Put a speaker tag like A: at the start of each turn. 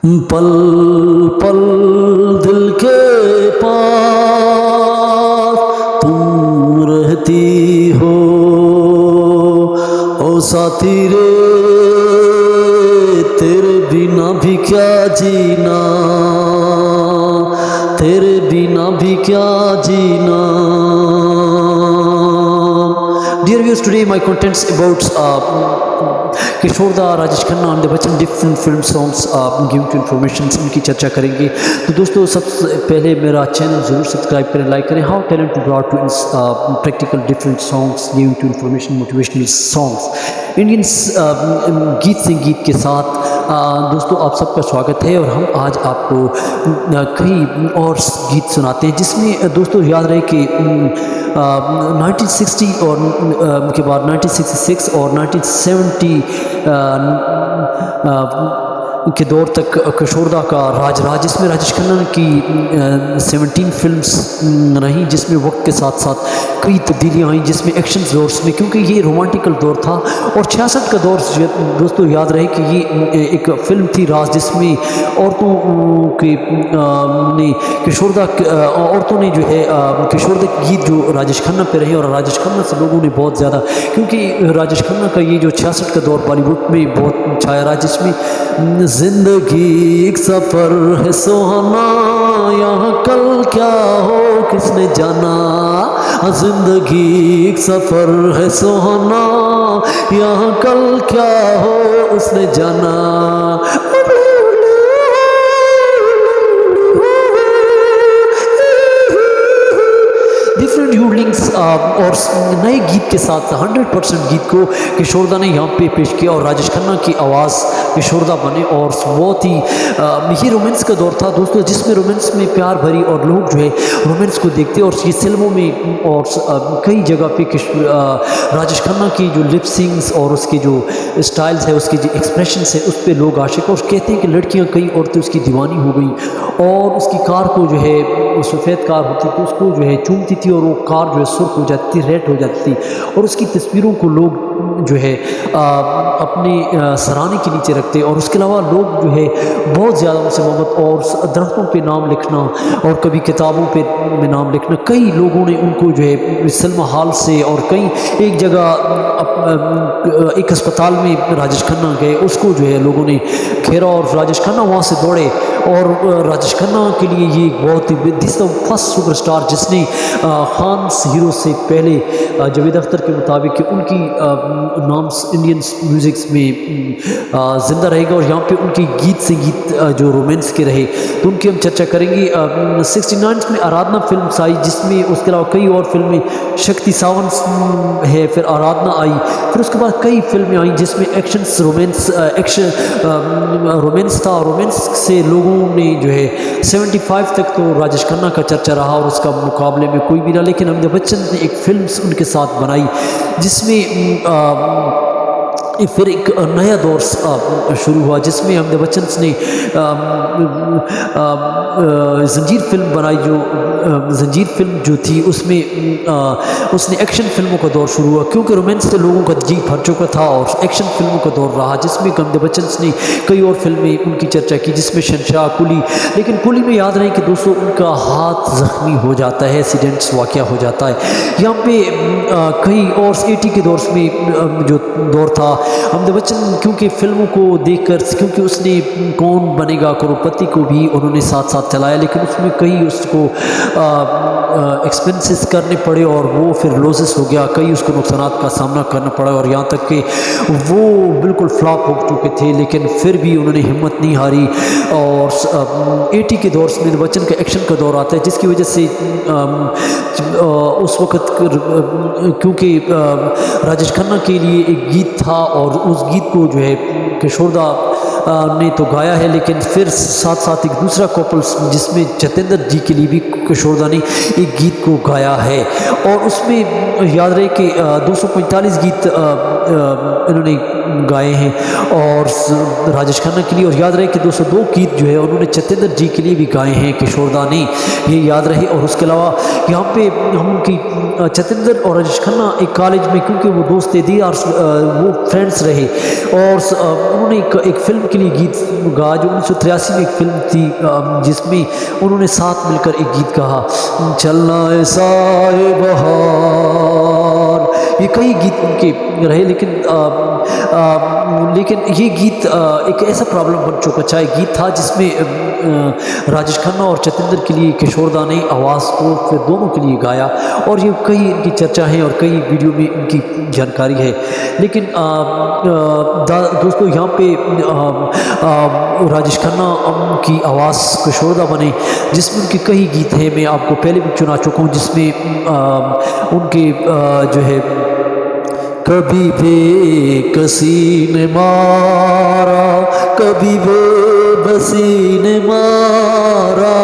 A: पल पल दिल के पास तुम रहती हो, ओ साथी रे तेरे बिना भी क्या जीना, तेरे बिना भी क्या जीना। Dear viewers, today my contents about Kishore da, Rajesh Khanna, Amitabh Bachchan, different film songs give to information, इनकी चर्चा करेंगे। तो दोस्तों सबसे पहले मेरा चैनल ज़रूर सब्सक्राइब करें, लाइक करें। How talent brought to practical different songs give to information, motivational songs, Indians गीत संगीत के साथ दोस्तों आप सबका स्वागत है। और हम आज आपको कई और गीत सुनाते हैं जिसमें दोस्तों याद रहे कि 1960 और के बाद 1966 और 1970 के दौर तक किशोर दा का राज, जिसमें राजेश खन्ना की 17 फिल्म्स रहीं, जिसमें वक्त के साथ साथ कई तब्दीलियाँ आई, जिसमें एक्शन दौर में, क्योंकि ये रोमांटिकल दौर था। और 66 का दौर दोस्तों याद रहे कि ये एक फिल्म थी राज, जिसमें औरतों के ने किशोर दा औरतों ने जो है किशोर दा गीत जो राजेश खन्ना पे रहे, और राजेश खन्ना से लोगों ने बहुत ज़्यादा, क्योंकि राजेश खन्ना का ये जो 66 का दौर बॉलीवुड में बहुत छाया रहा, जिसमें जिंदगी एक सफ़र है सुहाना, यहाँ कल क्या हो किसने जाना, जिंदगी एक सफ़र है सुहाना, यहाँ कल क्या हो उसने जाना। डिफरेंट यूडलिंग्स और नए गीत के साथ 100% गीत को किशोर दा ने यहाँ पे पेश किया, और राजेश खन्ना की आवाज़ किशोर दा बने। और बहुत ही ये रोमांस का दौर था दोस्तों, जिसमें रोमांस में प्यार भरी, और लोग जो है रोमांस को देखते, और ये फिल्मों में और कई जगह पे राजेश खन्ना की जो लिपसिंग्स और उसके जो स्टाइल्स है, उसके जो एक्सप्रेशंस है, उस पर लोग आशिक, और कहते हैं कि लड़कियाँ, कई औरतें उसकी दीवानी हो गई, और उसकी कार को जो है सफ़ेद कार होती थी उसको जो है चूमती थी, और वो कार जो है सुर्ख हो जाती थी, रेड हो जाती थी, और उसकी तस्वीरों को लोग जो है अपने सराहने के नीचे रखते। और उसके अलावा लोग जो है बहुत ज़्यादा उनसे मोहब्बत, और दरख्तों पे नाम लिखना, और कभी किताबों पे में नाम लिखना, कई लोगों ने उनको जो है सिनेमा हॉल से, और कई एक जगह एक अस्पताल में राजेश खन्ना गए, उसको जो है लोगों ने घेरा, और राजेश खन्ना वहाँ से दौड़े। और राजेश खन्ना के लिए ये बहुत ही दिस द फर्स्ट सुपरस्टार जिसने खान हीरो से पहले जावेद अख्तर के मुताबिक कि उनकी नाम इंडियन म्यूज़िक्स में ज़िंदा रहेगा, और यहाँ पे उनके गीत संगीत जो रोमांस के रहे, तो उनकी हम चर्चा करेंगे। 69 में आराधना फिल्म आई, जिसमें उसके अलावा कई और फिल्में, शक्ति सावन है, फिर आराधना आई, फिर उसके बाद कई फिल्में आई जिसमें एक्शन रोमांस था। रोमांस से लोगों ने जो है 75 तक तो राजेश खन्ना का चर्चा रहा, और उसका मुकाबले में कोई भी ना, लेकिन अमिताभ बच्चन ने एक फिल्म उनके साथ बनाई, जिसमें फिर एक नया दौर शुरू हुआ, जिसमें अमिताभ बच्चन ने जंजीर फिल्म बनाई, जो जंजीर फिल्म जो थी उसमें उसने एक्शन फिल्मों का दौर शुरू हुआ, क्योंकि रोमांस से लोगों का जी भर चुका था, और एक्शन फिल्मों का दौर रहा, जिसमें अमिताभ बच्चन ने कई और फिल्में उनकी चर्चा की, जिसमें शहंशाह, कुली। लेकिन कुली में याद रहे कि दोस्तों उनका हाथ ज़ख्मी हो जाता है, एक्सीडेंट्स वाक़या हो जाता है। यहाँ पे कई और 80 के दौर में जो दौर था, अमिताभ बच्चन क्योंकि फिल्मों को देखकर, क्योंकि उसने कौन बनेगा करोड़पति को भी उन्होंने साथ साथ चलाया, लेकिन उसमें कई उसको एक्सपेंसेस करने पड़े, और वो फिर लॉसेस हो गया, कई उसको नुकसानात का सामना करना पड़ा, और यहाँ तक कि वो बिल्कुल फ्लॉप हो चुके थे, लेकिन फिर भी उन्होंने हिम्मत नहीं हारी। और 80 के दौर में बच्चन का एक्शन का दौर आता है, जिसकी वजह से उस वक़्त क्योंकि राजेश खन्ना के लिए एक गीत था, और उस गीत को जो है किशोर दा ने तो गाया है, लेकिन फिर साथ साथ एक दूसरा कपल्स जिसमें जतेंद्र जी के लिए भी किशोर दा ने एक गीत को गाया है, और उसमें याद रहे कि 245 गीत इन्होंने गाए हैं और राजेश खन्ना के लिए। और याद रहे कि 202 गीत जो है उन्होंने चतेंद्र जी के लिए भी गाए हैं किशोरदा ने, ये याद रहे। और उसके अलावा यहाँ पे हम उनकी चतेंद्र और राजेश खन्ना एक कॉलेज में, क्योंकि वो दोस्त थे और वो फ्रेंड्स रहे, और उन्होंने एक फिल्म के लिए गीत गा जो 1983 में एक फिल्म थी, जिसमें उन्होंने साथ मिलकर एक गीत कहा, चलना ऐसा है बहार। ये कई गीत उनके रहे, लेकिन ये गीत एक ऐसा प्रॉब्लम बन चुका, चाहे गीत था जिसमें राजेश खन्ना और चतेंद्र के लिए किशोरदा ने आवाज़ को फिर दोनों के लिए गाया, और ये कई इनकी चर्चा है और कई वीडियो में इनकी जानकारी है। लेकिन दोस्तों यहाँ पे राजेश खन्ना की आवाज़ किशोरदा बने, जिसमें उनके कई गीत हैं, मैं आपको पहले भी चुना चुका हूँ, जिसमें उनके जो है, कभी बेकसी ने मारा, कभी बेबसी ने मारा।